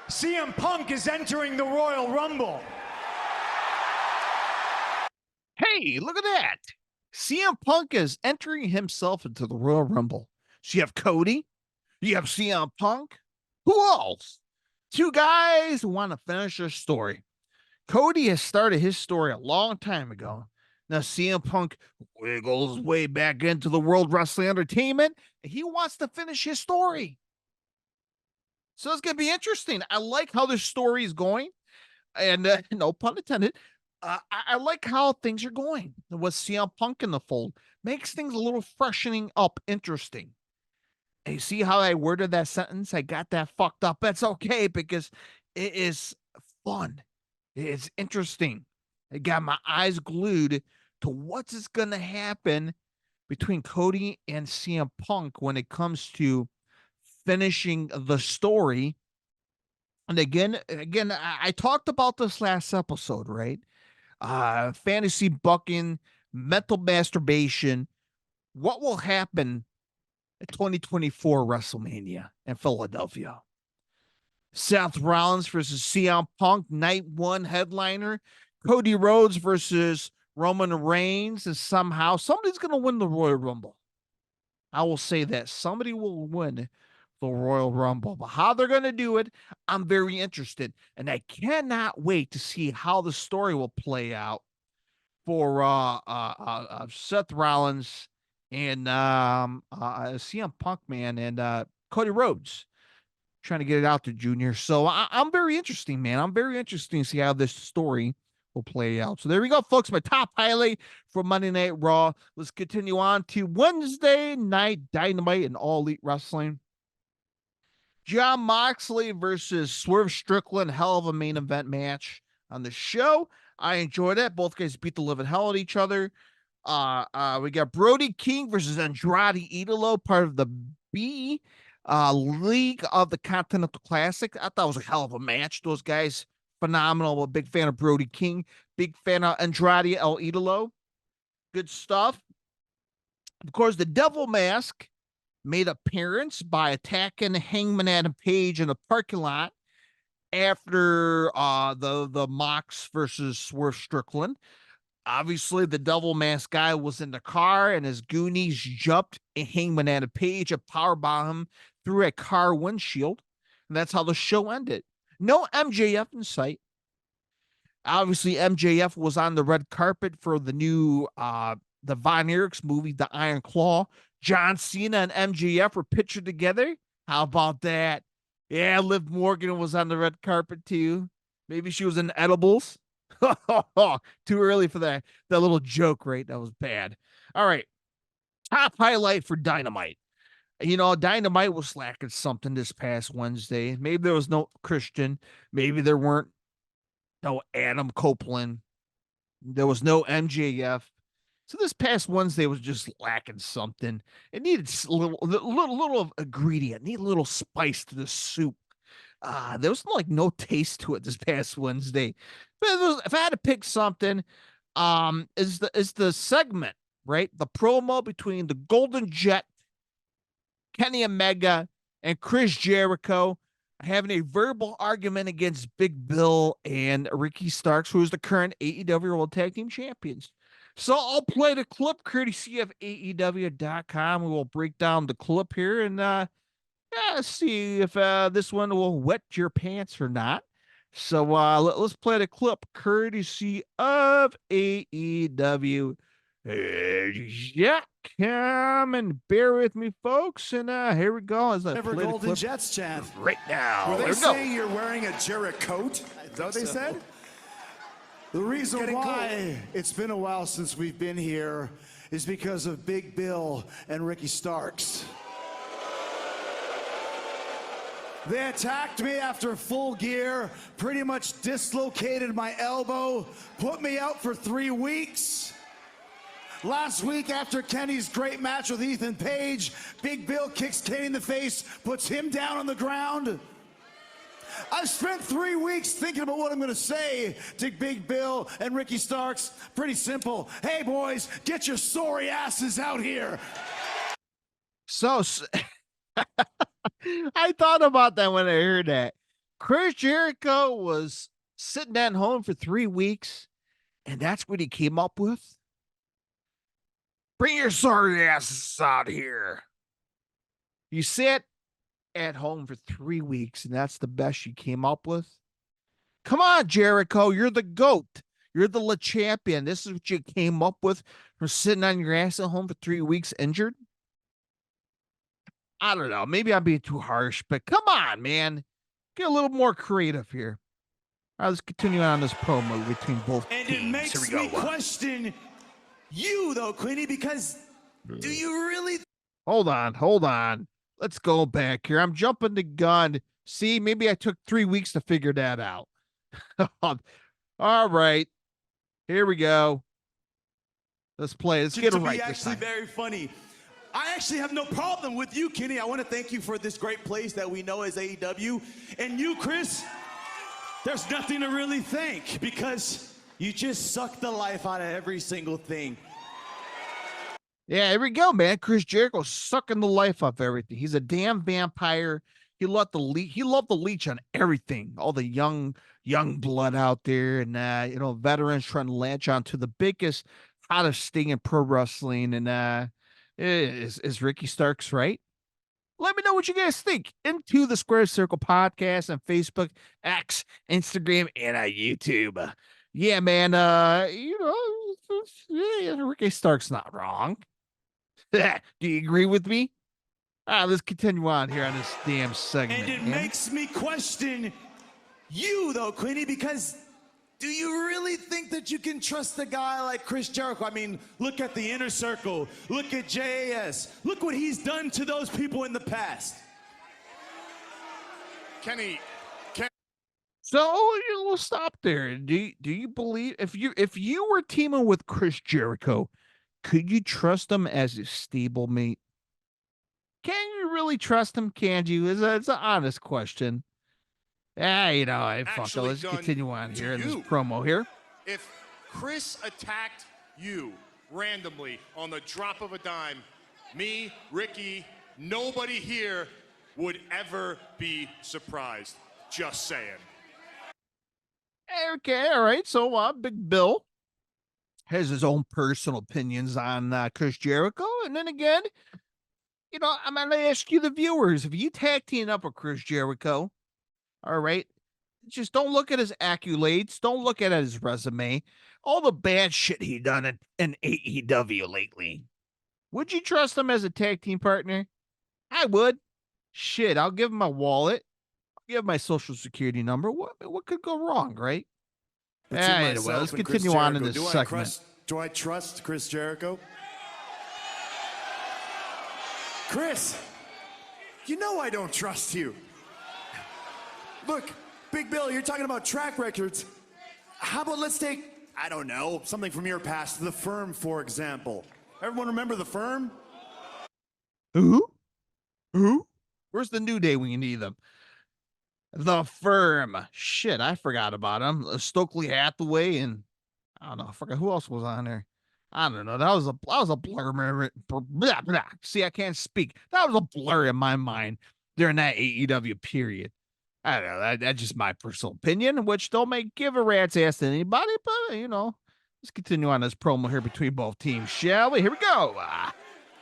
CM Punk is entering the Royal Rumble. Hey, look at that. CM Punk is entering himself into the Royal Rumble. So you have Cody, you have CM Punk. Who else? Two guys who want to finish their story. Cody has started his story a long time ago. Now CM Punk wiggles way back into the World Wrestling Entertainment, and he wants to finish his story. So it's going to be interesting. I like how this story is going, and no pun intended. I like how things are going with CM Punk in the fold. Makes things a little freshening up, interesting. And you see how I worded that sentence? I got that fucked up. That's okay because it is fun. It's interesting. I got my eyes glued to what's going to happen between Cody and CM Punk when it comes to finishing the story. And again, I talked about this last episode, right? Fantasy bucking, mental masturbation. What will happen at 2024 WrestleMania in Philadelphia? Seth Rollins versus CM Punk, night one headliner. Cody Rhodes versus Roman Reigns, and somehow somebody's going to win the Royal Rumble. I will say that somebody will win the Royal Rumble, but how they're going to do it, I'm very interested, and I cannot wait to see how the story will play out for Seth Rollins and CM Punk, man, and Cody Rhodes. Trying to get it out to Junior. So I'm very interesting, man. I'm very interested to see how this story will play out. So there we go, folks. My top highlight for Monday Night Raw. Let's continue on to Wednesday Night Dynamite and All Elite Wrestling. Jon Moxley versus Swerve Strickland. Hell of a main event match on the show. I enjoyed it. Both guys beat the living hell at each other. We got Brody King versus Andrade Idolo, part of the B League of the Continental Classic. I thought it was a hell of a match. Those guys, phenomenal. I'm a big fan of Brody King. Big fan of Andrade El Idolo. Good stuff. Of course, the Devil Mask made appearance by attacking Hangman Adam Page in the parking lot after the Mox versus Swerve Strickland. Obviously, the Devil Mask guy was in the car, and his goonies jumped and Hangman Adam Page and powerbombed him through a car windshield. And that's how the show ended. No MJF in sight. Obviously, MJF was on the red carpet for the new the Von Erichs movie, The Iron Claw. John Cena and MJF were pictured together. How about that? Yeah, Liv Morgan was on the red carpet too. Maybe she was in edibles. Too early for that little joke, right? That was bad. All right. Top highlight for Dynamite. You know, Dynamite was lacking something this past Wednesday. Maybe there was no Christian. Maybe there weren't no Adam Copeland. There was no MJF. So this past Wednesday was just lacking something. It needed a little of ingredient, need a little spice to the soup. There was no taste to it this past Wednesday. But if I had to pick something, is the segment, right? The promo between the Golden Jet, Kenny Omega, and Chris Jericho having a verbal argument against Big Bill and Ricky Starks, who is the current AEW World Tag Team Champions. So I'll play the clip courtesy of AEW.com. We will break down the clip here and see if this one will wet your pants or not. So let's play the clip courtesy of AEW. Yeah, come and bear with me, folks. And here we go. As Never Golden Jets chant right now. Were they saying you're wearing a Jericho coat? Is that what they said? The reason why it's been a while since we've been here is because of Big Bill and Ricky Starks. They attacked me after Full Gear, pretty much dislocated my elbow, put me out for 3 weeks. Last week, after Kenny's great match with Ethan Page, Big Bill kicks Kenny in the face, puts him down on the ground. I've spent 3 weeks thinking about what I'm going to say to Big Bill and Ricky Starks. Pretty simple. Hey, boys, get your sorry asses out here. So I thought about that when I heard that. Chris Jericho was sitting at home for 3 weeks, and that's what he came up with. Bring your sorry asses out here. You sit at home for 3 weeks, and that's the best you came up with? Come on, Jericho. You're the GOAT. You're the Le Champion. This is what you came up with for sitting on your ass at home for 3 weeks injured? I don't know. Maybe I'm being too harsh, but come on, man. Get a little more creative here. All right, let's continue on this promo between both and teams. it makes me question you, though, Queenie, because do you really... Hold on. Let's go back here. I'm jumping the gun. See, maybe I took 3 weeks to figure that out. All right. Here we go. Let's play. Let's get it right this time. Actually very funny. I actually have no problem with you, Kenny. I want to thank you for this great place that we know as AEW. And you, Chris, there's nothing to really thank because you just suck the life out of every single thing. Yeah, here we go, man. Chris Jericho sucking the life off everything. He's a damn vampire. He loved the leech on everything. All the young blood out there, and veterans trying to latch on to the biggest, hottest thing in pro wrestling. And is Ricky Starks right? Let me know what you guys think. Into the Square Circle podcast on Facebook, X, Instagram, and YouTube. Yeah, man. Ricky Starks not wrong. Do you agree with me? Let's continue on here on this damn segment. And it makes me question you, though, Queenie, because do you really think that you can trust a guy like Chris Jericho? I mean, look at the Inner Circle. Look at JAS. Look what he's done to those people in the past. Kenny. So we'll stop there. Do you believe if you were teaming with Chris Jericho, could you trust him as a stablemate? Can you really trust him? Can you? It's an honest question. Fuck it. Let's continue on here in this promo here. If Chris attacked you randomly on the drop of a dime, me, Ricky, nobody here would ever be surprised. Just saying. Okay, all right. So Big Bill has his own personal opinions on Chris Jericho. And then again, I'm going to ask you, the viewers, if you tag team up with Chris Jericho, all right, just don't look at his accolades. Don't look at his resume. All the bad shit he done in AEW lately. Would you trust him as a tag team partner? I would. Shit, I'll give him my wallet. I'll give him my social security number. What could go wrong, right? Anyway, let's continue on in this segment. Do I trust Chris Jericho? Chris, you know I don't trust you. Look, Big Bill, you're talking about track records. How about let's take, I don't know, something from your past, The Firm, for example. Everyone remember The Firm? Who? Where's the New Day when you need them? The Firm. Shit, I forgot about him. Stokely Hathaway and I don't know. I forgot who else was on there. I don't know. That was a blur. Blah, blah. See, I can't speak. That was a blur in my mind during that AEW period. I don't know. That's just my personal opinion, which don't give a rat's ass to anybody. But let's continue on this promo here between both teams, shall we? Here we go.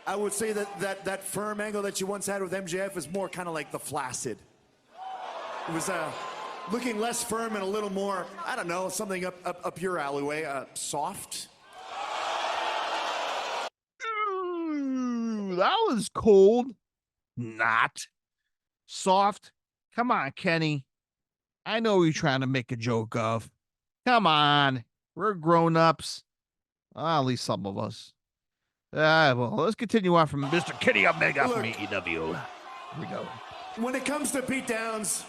I would say that Firm angle that you once had with MJF is more kind of like the Flaccid. It was looking less firm and a little more, I don't know, something up your alleyway, soft. Ooh, that was cold. Not soft. Come on, Kenny. I know you're trying to make a joke of. Come on. We're grown-ups. At least some of us. Well, let's continue on from Mr. Kenny Omega from AEW. Here we go. When it comes to beatdowns,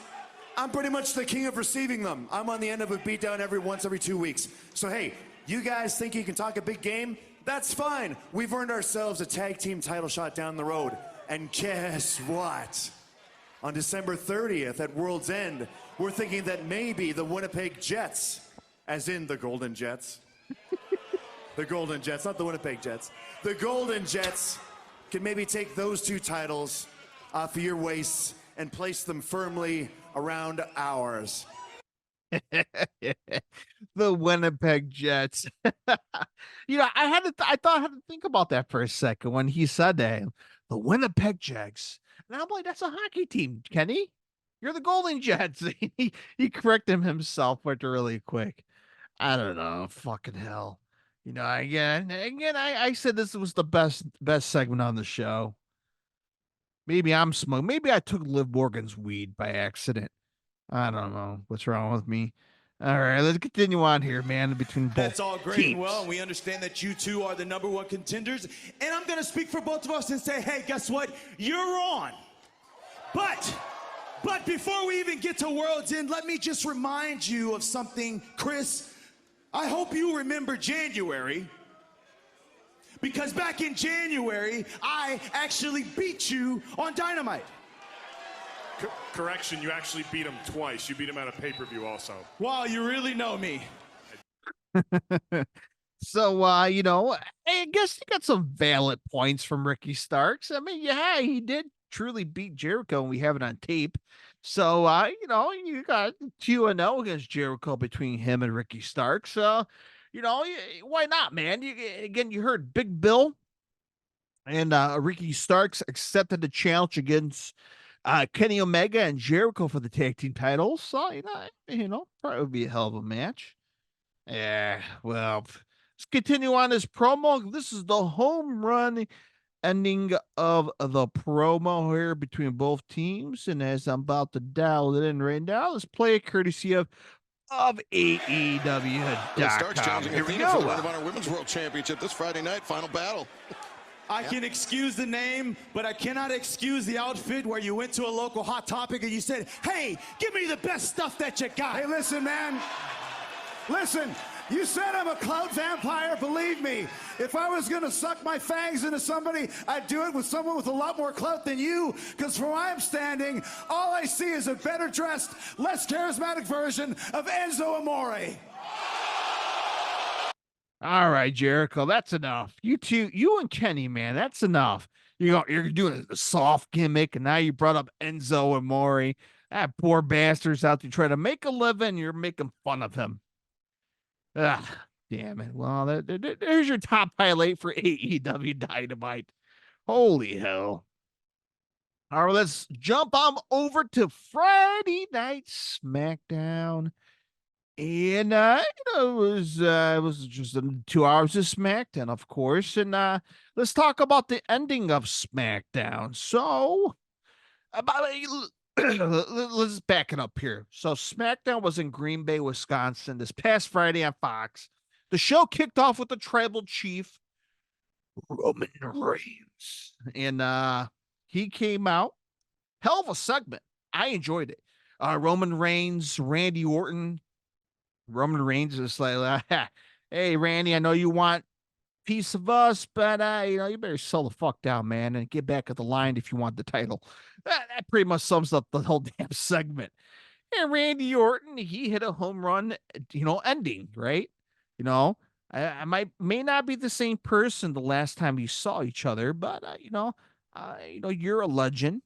I'm pretty much the king of receiving them. I'm on the end of a beatdown every 2 weeks. So, hey, you guys think you can talk a big game? That's fine. We've earned ourselves a tag team title shot down the road. And guess what? On December 30th at World's End, we're thinking that maybe the Winnipeg Jets, as in the Golden Jets, the Golden Jets, not the Winnipeg Jets, the Golden Jets can maybe take those two titles off of your waists and place them firmly around ours. The Winnipeg Jets. You know, I thought I had to think about that for a second when he said that. The Winnipeg Jets. And I'm like, that's a hockey team, Kenny. You're the Golden Jets. He corrected himself with really quick. I don't know. Fucking hell. You know, again, I said this was the best segment on the show. Maybe I'm smoking. Maybe I took Liv Morgan's weed by accident. I don't know what's wrong with me. All right, let's continue on here, man. Between both That's all great teams. and well. We understand that you two are the #1 contenders. And I'm going to speak for both of us and say, hey, guess what? You're on. But before we even get to World's End, let me just remind you of something, Chris. I hope you remember January. Because back in January, I actually beat you on Dynamite. Correction, you actually beat him twice. You beat him at a pay-per-view also. Wow, you really know me. So, you know, I guess you got some valid points from Ricky Starks. I mean, yeah, he did truly beat Jericho, and we have it on tape. So, you know, you got 2-0 against Jericho between him and Ricky Starks. You know, why not, man? You heard Big Bill and Ricky Starks accepted the challenge against Kenny Omega and Jericho for the tag team titles. So, you know, probably would be a hell of a match. Yeah, well, let's continue on this promo. This is the home run ending of the promo here between both teams. And as I'm about to dial it in right now, let's play it courtesy of AEW.com. Starks challenging Here we Athena for the go. Ring of Honor Women's World Championship this Friday night, final battle. I can excuse the name, but I cannot excuse the outfit where you went to a local Hot Topic and you said, hey, give me the best stuff that you got. Hey, listen, man. Listen, you said I'm a clout vampire. Believe me, if I was going to suck my fangs into somebody, I'd do it with someone with a lot more clout than you, because from where I'm standing, all I see is a better dressed, less charismatic version of Enzo Amore. All right, Jericho, that's enough. You two, you and Kenny, man, that's enough. You're doing a soft gimmick, and now you brought up Enzo Amore. That poor bastard's out there trying to make a living. You're making fun of him. Ah, damn it. Well, there's your top highlight for AEW Dynamite. Holy hell. All right, let's jump on over to Friday Night SmackDown. And, you know, it was just 2 hours of SmackDown, of course. And let's talk about the ending of SmackDown. So, let's back it up here. So SmackDown was in Green Bay, Wisconsin this past Friday on Fox. The show kicked off with the tribal chief, Roman Reigns. And he came out. Hell of a segment. I enjoyed it. Roman Reigns, Randy Orton. Roman Reigns is like, hey, Randy, I know you want a piece of us, but you know, you better settle the fuck down, man, and get back at the line if you want the title. That pretty much sums up the whole damn segment. And Randy Orton, he hit a home run, you know, ending, right? You know, I may not be the same person the last time you saw each other, but you know, you're a legend.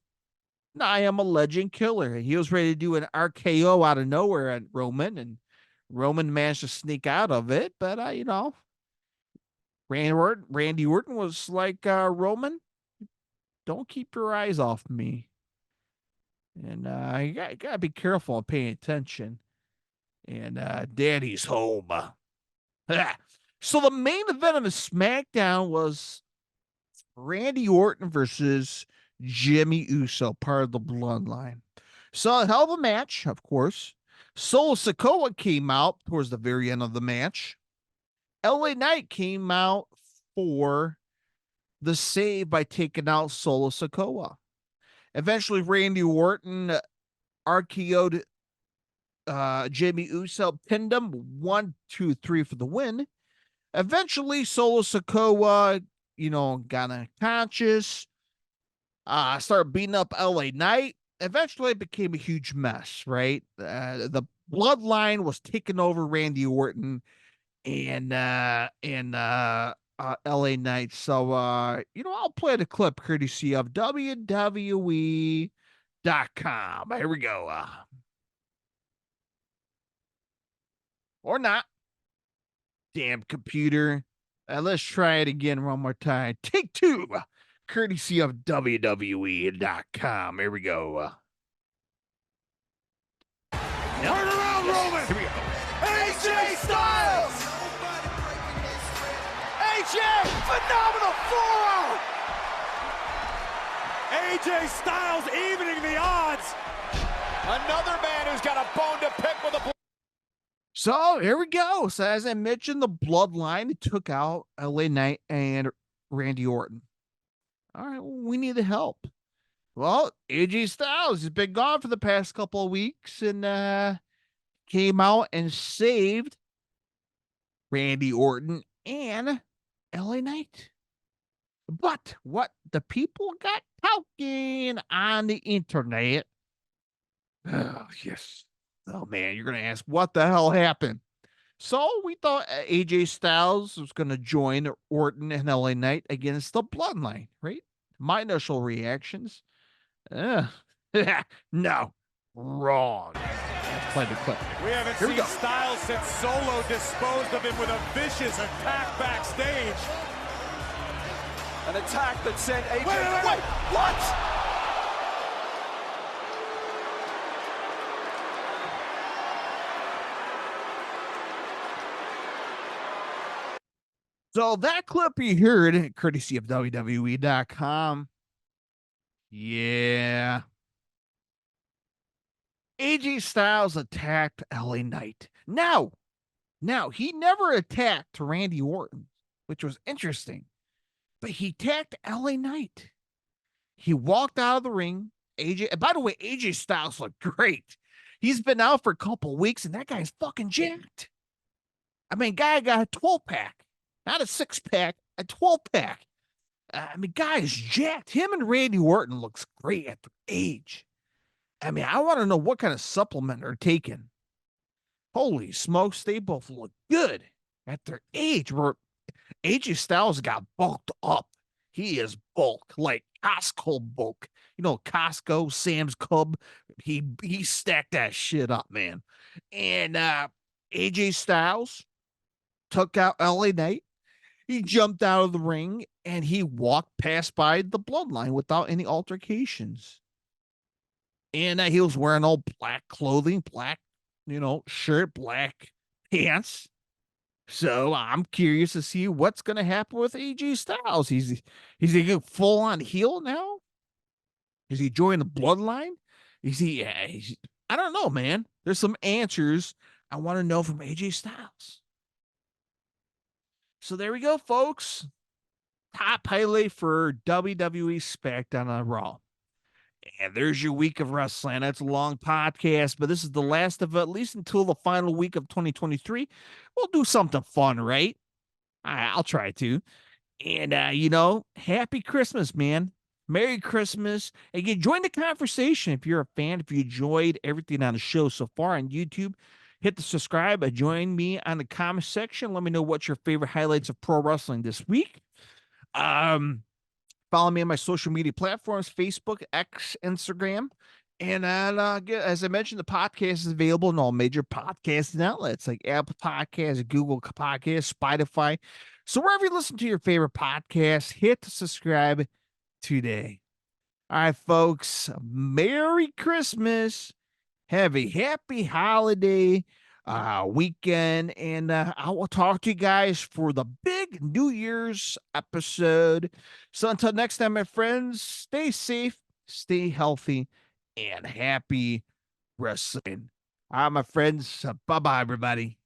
I am a legend killer. He was ready to do an RKO out of nowhere at Roman, and Roman managed to sneak out of it, but you know, Randy Orton was like, Roman, don't keep your eyes off me. And you gotta be careful and paying attention. And Daddy's home. So the main event of the SmackDown was Randy Orton versus Jimmy Uso, part of the Bloodline. So a hell of a match, of course. Solo Sikoa came out towards the very end of the match. LA Knight came out for the save by taking out Solo Sikoa. Eventually, Randy Orton RKO'd Jimmy Uso, pinned him 1, 2, 3 for the win. Eventually, Solo Sikoa, got unconscious, started beating up LA Knight. Eventually, it became a huge mess, right? The Bloodline was taking over Randy Orton and LA Knight. So, I'll play the clip courtesy of WWE.com. Here we go. Or not. Damn computer. Let's try it again one more time. Take two, courtesy of WWE.com. Here we go. Turn around, Roman. Here we go. AJ Styles. AJ, phenomenal forearm. AJ Styles evening the odds. Another man who's got a bone to pick with a. So here we go. So as I mentioned, the Bloodline took out LA Knight and Randy Orton. All right, well, we need the help. Well, AJ Styles has been gone for the past couple of weeks and came out and saved Randy Orton and LA Knight. But what the people got talking on the internet. Oh, yes. Oh, man, you're going to ask what the hell happened. So we thought AJ Styles was going to join Orton and LA Knight against the Bloodline, right? My initial reactions. No, wrong. Let's play the clip. We haven't seen Styles since Solo disposed of him with a vicious attack backstage. An attack that sent AJ. Wait, what? So that clip you heard, courtesy of WWE.com. Yeah. AJ Styles attacked LA Knight. Now, he never attacked Randy Orton, which was interesting. But he attacked LA Knight. He walked out of the ring. By the way, AJ Styles looked great. He's been out for a couple weeks, and that guy's fucking jacked. I mean, guy got a 12-pack. Not a 6-pack, a 12-pack. Guy is jacked. Him and Randy Orton looks great at their age. I want to know what kind of supplement they're taking. Holy smokes, they both look good at their age. Where AJ Styles got bulked up. He is bulk, like Costco bulk. Costco, Sam's Club. He stacked that shit up, man. And AJ Styles took out LA Knight. He jumped out of the ring and he walked past by the Bloodline without any altercations. And he was wearing all black clothing, black, shirt, black pants. So I'm curious to see what's going to happen with AJ Styles. Is he full on heel now? Is he joining the Bloodline? I don't know, man. There's some answers I want to know from AJ Styles. So there we go, folks. Top highlight for WWE SmackDown on Raw. And there's your week of wrestling. That's a long podcast, but this is the last of it, at least until the final week of 2023. We'll do something fun, right? I'll try to. And, happy Christmas, man. Merry Christmas. And you join the conversation if you're a fan. If you enjoyed everything on the show so far on YouTube, hit the subscribe. Join me on the comment section. Let me know what's your favorite highlights of pro wrestling this week. Follow me on my social media platforms, Facebook, X, Instagram. And as I mentioned, the podcast is available in all major podcasting outlets like Apple Podcasts, Google Podcasts, Spotify. So wherever you listen to your favorite podcast, hit subscribe today. All right, folks. Merry Christmas. Have a happy holiday weekend. And I will talk to you guys for the big New Year's episode. So until next time, my friends, stay safe, stay healthy, and happy wrestling. All right, my friends. Bye-bye, everybody.